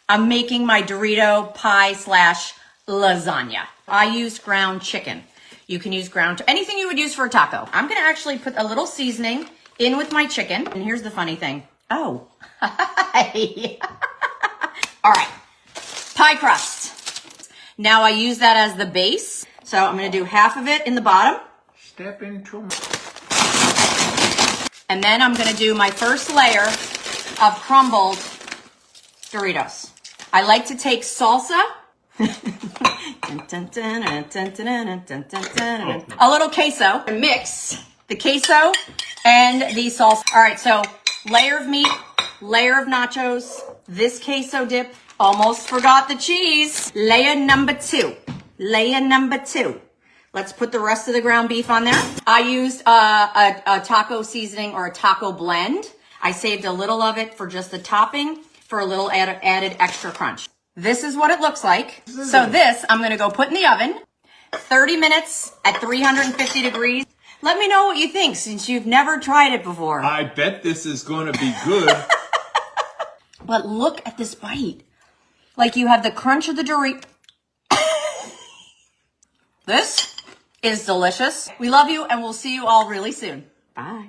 I'm making my Dorito pie / lasagna. I used ground chicken. You can use anything you would use for a taco. I'm gonna actually put a little seasoning in with my chicken. And here's the funny thing. Oh, hi. All right, pie crust. Now I use that as the base. So I'm gonna do half of it in the bottom. Step into my... And then I'm gonna do my first layer of crumbled Doritos. I like to take salsa, a little queso, and mix the queso and the salsa. All right, so layer of meat, layer of nachos, this queso dip. Almost forgot the cheese. Layer number two. Layer number two. Let's put the rest of the ground beef on there. I used a taco seasoning or a taco blend. I saved a little of it for just the topping for a little added extra crunch. This is what it looks like. So this, I'm gonna go put in the oven, 30 minutes at 350 degrees. Let me know what you think since you've never tried it before. I bet this is gonna be good. But look at this bite. Like you have the crunch of the Dorito. This is delicious. We love you and we'll see you all really soon. Bye.